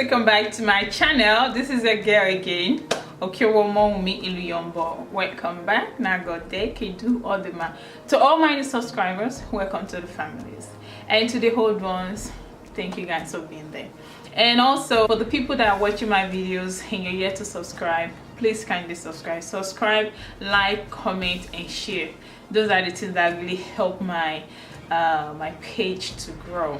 welcome back to my channel. This is a girl again, okeowoiluyombo. Welcome back. Now God day can do all the man. To all my new subscribers, welcome to the families, and to the old ones, thank you guys for being there. And also for the people that are watching my videos and you're yet to subscribe, please kindly subscribe, like, comment and share. Those are the things that really help my my page to grow,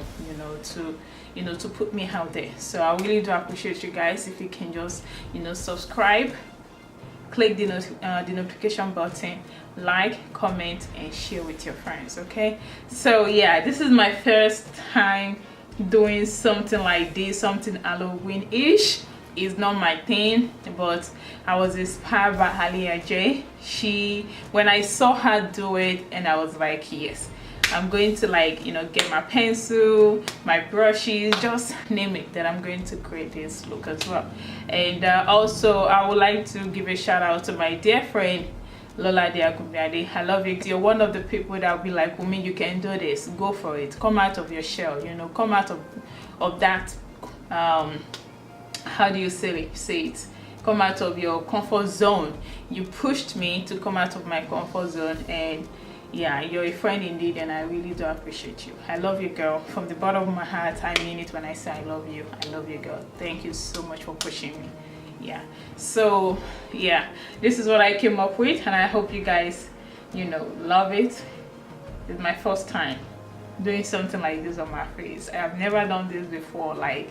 to put me out there. So I really do appreciate you guys if you can just subscribe, click the notification button, like, comment and share with your friends. Okay, so yeah, this is my first time doing something like this, something Halloween-ish. Is not my thing, but I was inspired by Aliyah J. When I saw her do it, and I was like, yes, I'm going to get my pencil, my brushes, just name it, that I'm going to create this look as well. And also I would like to give a shout out to my dear friend Lola Diagumiade. I love you. You're one of the people that will be like, woman, you can do this, go for it, come out of your shell, come out of that how do you say it, come out of your comfort zone. You pushed me to come out of my comfort zone, and yeah, you're a friend indeed, and I really do appreciate you. I love you, girl, from the bottom of my heart. I mean it when I say I love you, girl. Thank you so much for pushing me. Yeah, so yeah, this is what I came up with, and I hope you guys love it. It's my first time doing something like this on my face. I have never done this before, like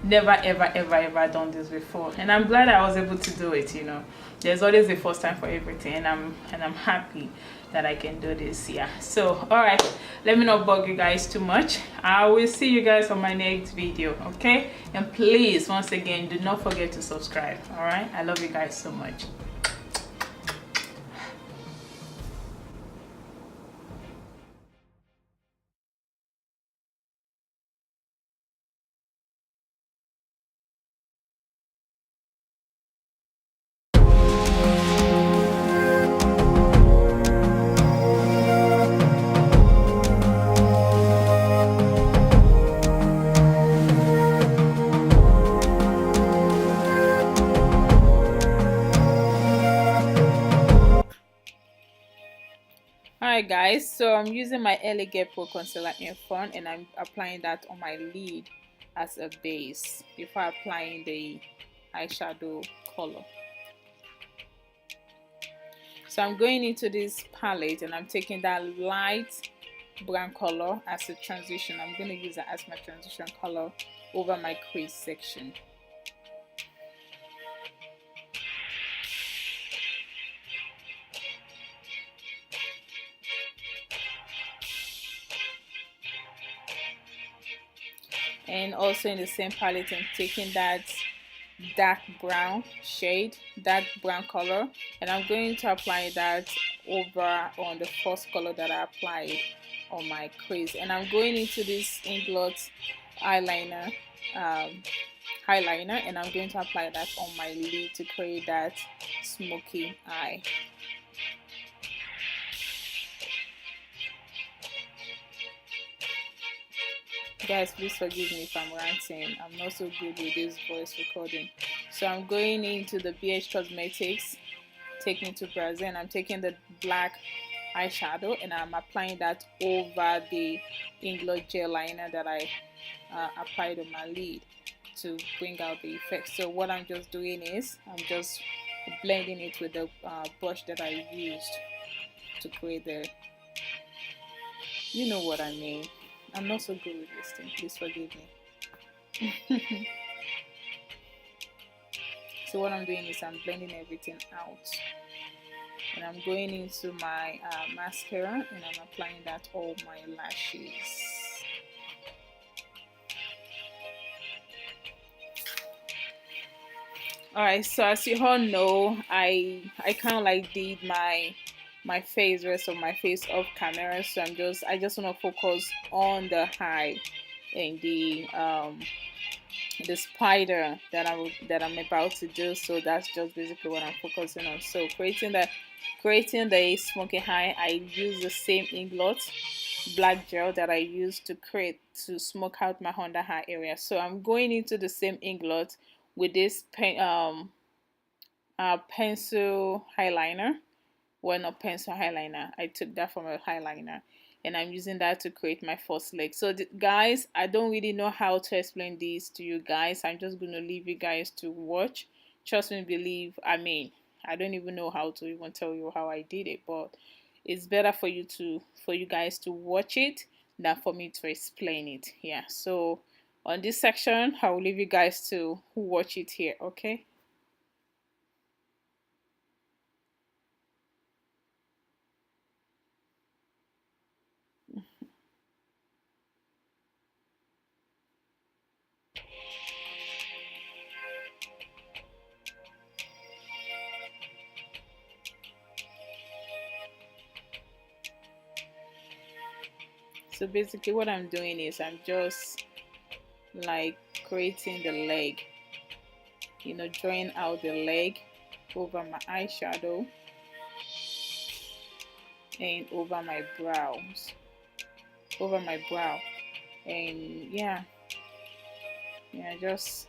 never ever done this before, and I'm glad I was able to do it. There's always a first time for everything, and I'm happy that I can do this. Yeah, so all right, let me not bug you guys too much. I will see you guys on my next video. Okay, and please, once again, do not forget to subscribe. All right, I love you guys so much. Alright guys, so I'm using my Elegant Pro Concealer in front, and I'm applying that on my lid as a base before applying the eyeshadow color. So I'm going into this palette, and I'm taking that light brown color as a transition. I'm going to use that as my transition color over my crease section. And also in the same palette, I'm taking that dark brown shade, dark brown color, and I'm going to apply that over on the first color that I applied on my crease. And I'm going into this Inglot eyeliner highlighter, and I'm going to apply that on my lid to create that smoky eye. Guys, please forgive me if I'm ranting. I'm not so good with this voice recording. So I'm going into the BH Cosmetics Take Me to Brazil, and I'm taking the black eyeshadow, and I'm applying that over the Inglot gel liner that I applied on my lid to bring out the effect. So what I'm just doing is I'm just blending it with the brush that I used to create the, you know what I mean. I'm not so good with this thing, please forgive me. So what I'm doing is I'm blending everything out, and I'm going into my mascara, and I'm applying that on my lashes. Alright, so as you all know, I kind of like did my face, rest of my face off camera, so I just want to focus on the eye and the spider that I'm about to do. So that's just basically what I'm focusing on. So creating the smoky eye, I use the same Inglot black gel that I used to smoke out my under eye area. So I'm going into the same inglot with this pencil highlighter. Well, not pencil highlighter. I took that from a highlighter, and I'm using that to create my first leg. So guys, I don't really know how to explain this to you guys. I'm just gonna leave you guys to watch. Trust me, believe. I don't even know how to even tell you how I did it, but it's better for you guys to watch it than for me to explain it. Yeah. So on this section, I will leave you guys to watch it here. Okay. So basically what I'm doing is I'm just like creating the leg, drawing out the leg over my eyeshadow and over my brow, and yeah, just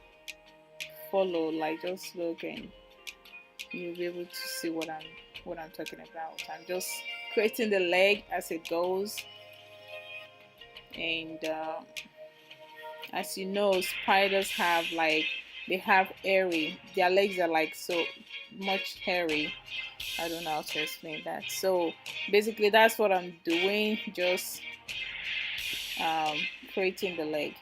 follow, like just look, and you'll be able to see what I'm talking about. I'm just creating the leg as it goes, and as you know, spiders have they have hairy, their legs are like so much hairy. I don't know how to explain that. So basically that's what I'm doing, just um, creating the leg.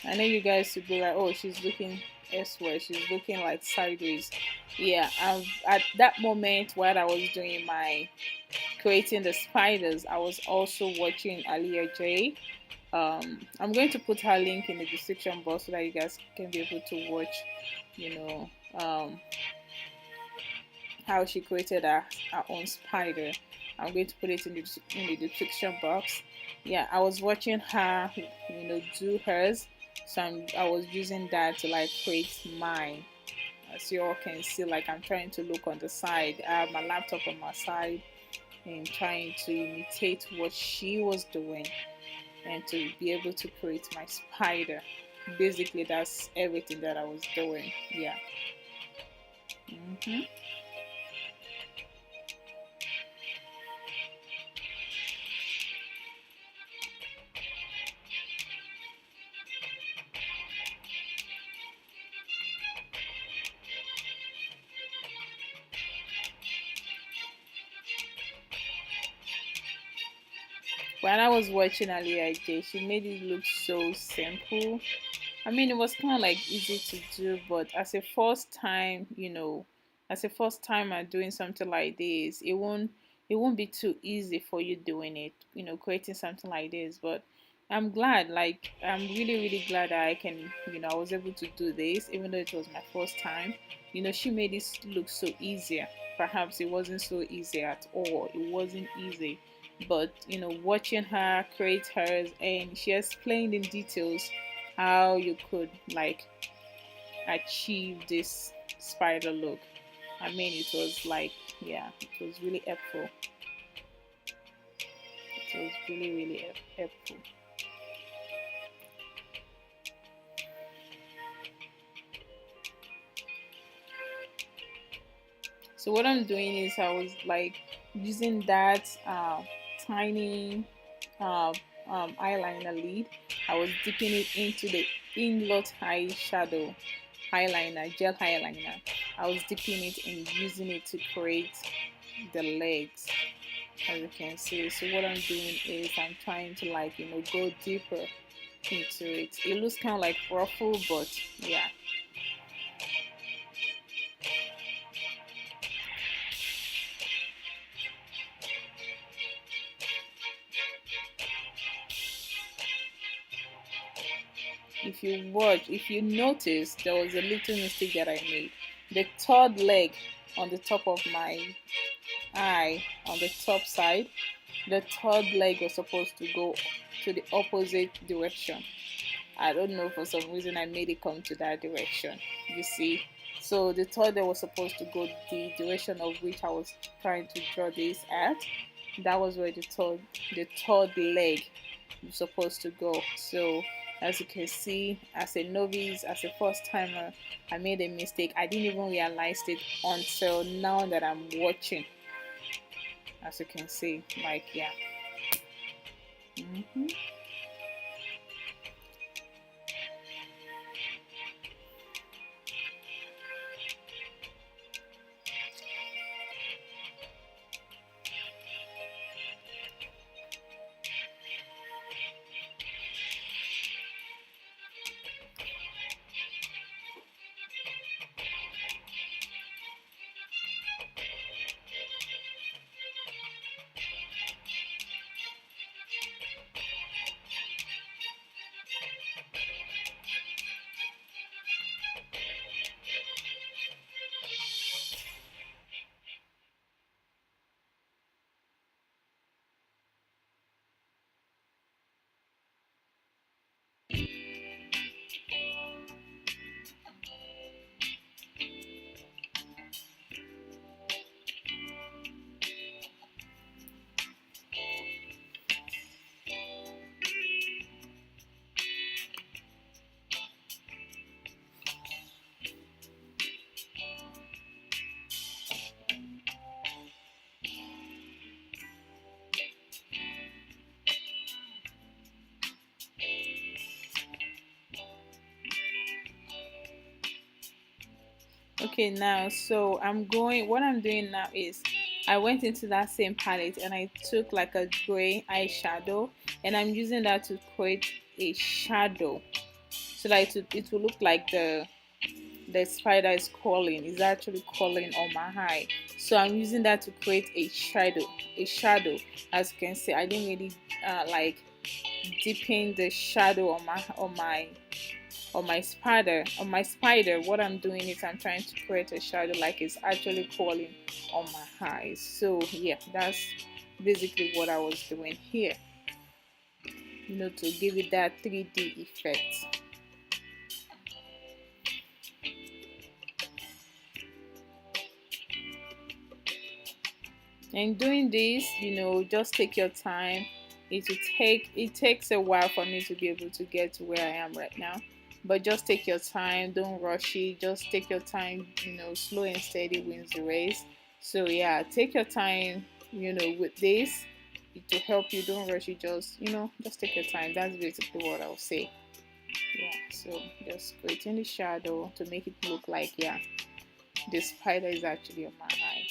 I know you guys would be like, oh, she's looking elsewhere, she's looking like sideways. Yeah, at that moment while I was doing my creating the spiders, I was also watching Aliyah J. I'm going to put her link in the description box so that you guys can be able to watch, you know, how she created her own spider. I'm going to put it in the description box. Yeah, I was watching her, do hers. So I was using that to like create mine. As you all can see, like I'm trying to look on the side. I have my laptop on my side and trying to imitate what she was doing and to be able to create my spider. Basically, that's everything that I was doing. Yeah. When I was watching Aliyah J, she made it look so simple. I mean, it was kind of like easy to do, but as a first timer doing something like this, it won't be too easy for you doing it, creating something like this. But I'm glad, like I'm really, really glad that I was able to do this, even though it was my first time. She made it look so easier. Perhaps it wasn't so easy at all. It wasn't easy, but watching her create hers, and she explained in details how you could like achieve this spider look. I mean, it was like, yeah, it was really helpful. It was really, really helpful. So what I'm doing is I was like using that tiny uh, eyeliner lid. I was dipping it into the inglot eyeshadow eyeliner, gel eyeliner. I was dipping it and using it to create the legs, as you can see. So what I'm doing is I'm trying to like go deeper into it. It looks kind of like ruffle, but yeah. If you notice, there was a little mistake that I made. The third leg on the top of my eye, on the top side. The third leg was supposed to go to the opposite direction. I don't know, for some reason I made it come to that direction, you see. So the third leg was supposed to go the direction of which I was trying to draw this at. That was where the third leg was supposed to go. So as you can see, as a novice, as a first timer, I made a mistake. I didn't even realize it until now that I'm watching. As you can see, like, yeah. Okay, now so what I'm doing now is I went into that same palette and I took like a gray eyeshadow, and I'm using that to create a shadow so that it will look like the spider is crawling, is actually crawling on my eye. So I'm using that to create a shadow. As you can see, I didn't really like deepen the shadow on my spider. What I'm doing is I'm trying to create a shadow like it's actually crawling on my eyes. So yeah, that's basically what I was doing here, to give it that 3D effect. And doing this, just take your time. It takes a while for me to be able to get to where I am right now, but just take your time, don't rush it, just take your time. Slow and steady wins the race. So yeah, take your time, with this to help you. Don't rush it, just take your time. That's basically what I'll say. Yeah, so just creating the shadow to make it look like, yeah, the spider is actually on my eye.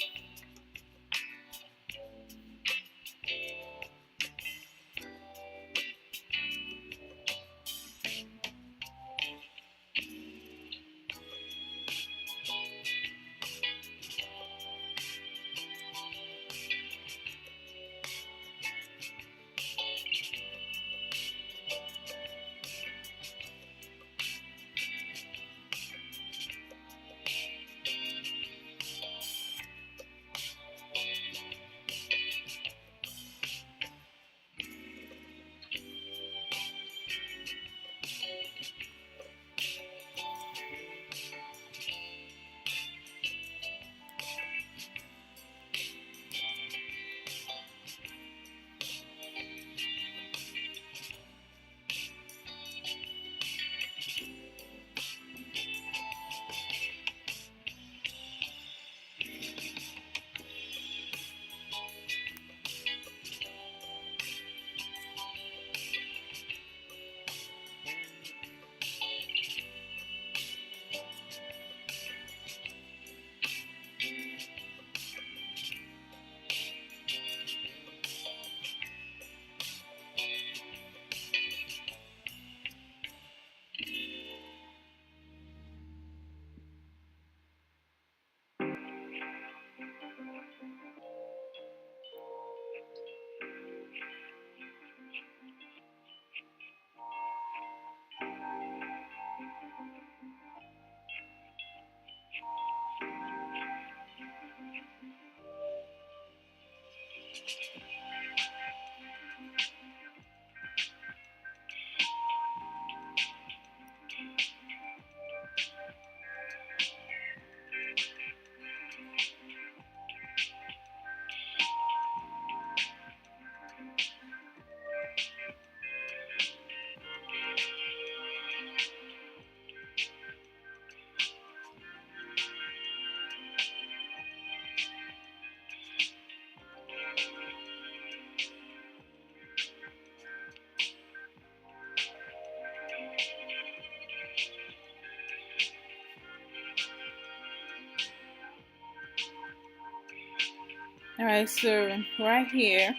All right, so right here,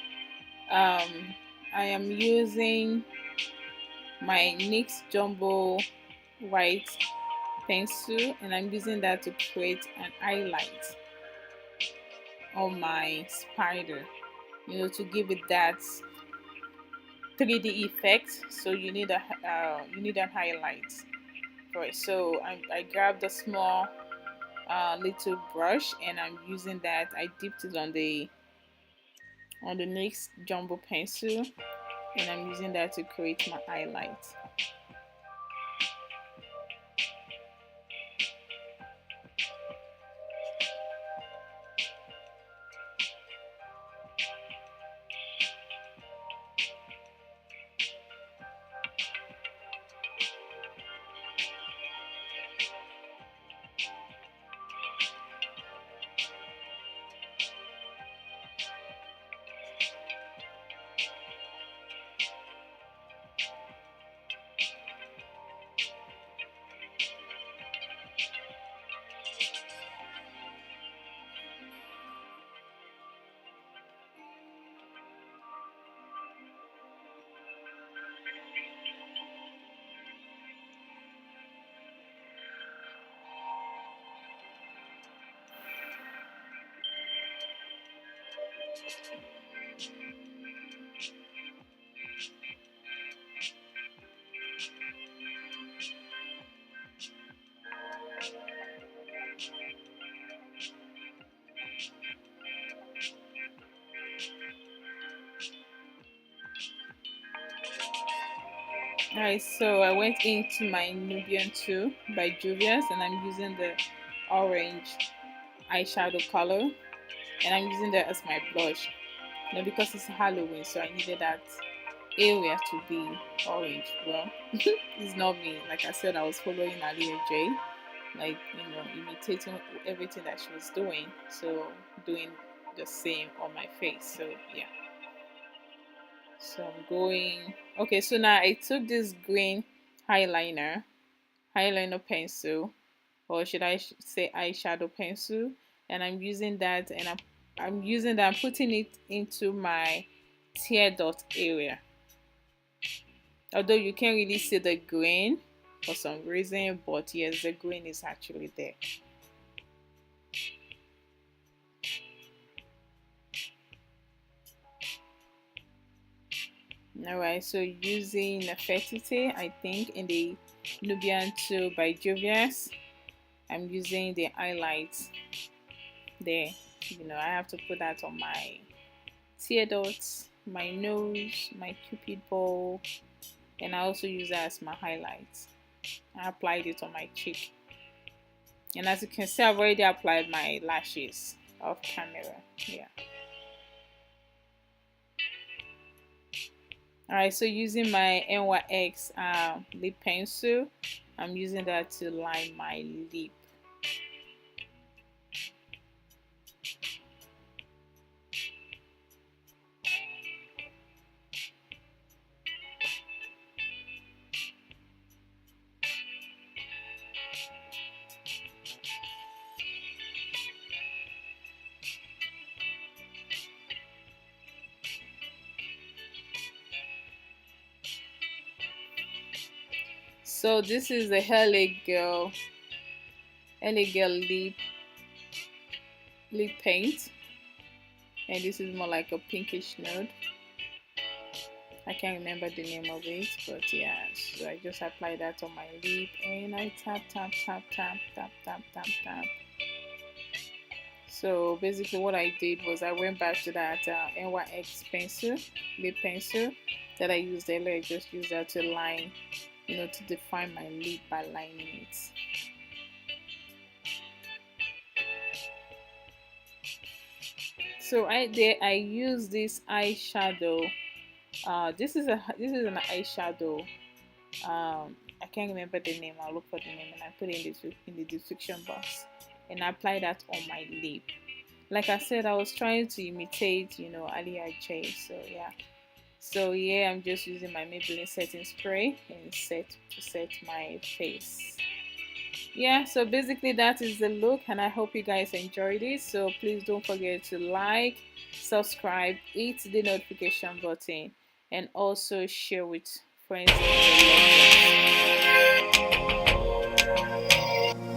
I am using my NYX Jumbo white pencil, and I'm using that to create an highlight on my spider, to give it that 3D effect. So you need an highlight for it. So I grabbed a small little brush, and I'm using that. I dipped it on the NYX Jumbo pencil, and I'm using that to create my highlight. Alright, so I went into my Nubian 2 by Juvia's, and I'm using the orange eyeshadow color, and I'm using that as my blush. Now because it's Halloween, so I needed that area to be orange. Well, it's not me. Like I said, I was following Alia J, like, imitating everything that she was doing, so doing the same on my face. So yeah. So I'm going. Okay, so now I took this green eyeliner pencil, or should I say eyeshadow pencil, and I'm using that, and I'm putting it into my tear dot area. Although you can't really see the green for some reason, but yes, the green is actually there. Alright, so using Nefertiti, I think in the Nubian 2 by Juvia's, I'm using the highlights there. I have to put that on my tear dots, my nose, my cupid bow, and I also use that as my highlights. I applied it on my cheek, and as you can see, I've already applied my lashes off camera. Yeah. Alright, so using my NYX lip pencil, I'm using that to line my lip. So this is the LA Girl lip paint, and this is more like a pinkish nude. I can't remember the name of it, but yeah, so I just apply that on my lip, and I tap. So basically what I did was I went back to that NYX lip pencil that I used earlier. I just used that to line, to define my lip by lining it. So I use this eyeshadow. This is an eyeshadow. I can't remember the name. I'll look for the name and I put it in the description box. And I apply that on my lip. Like I said, I was trying to imitate, Alia J. So yeah. So yeah, I'm just using my Maybelline setting spray and set my face. Yeah, so basically that is the look, and I hope you guys enjoyed it. So please don't forget to like, subscribe, hit the notification button, and also share with friends and your loved ones.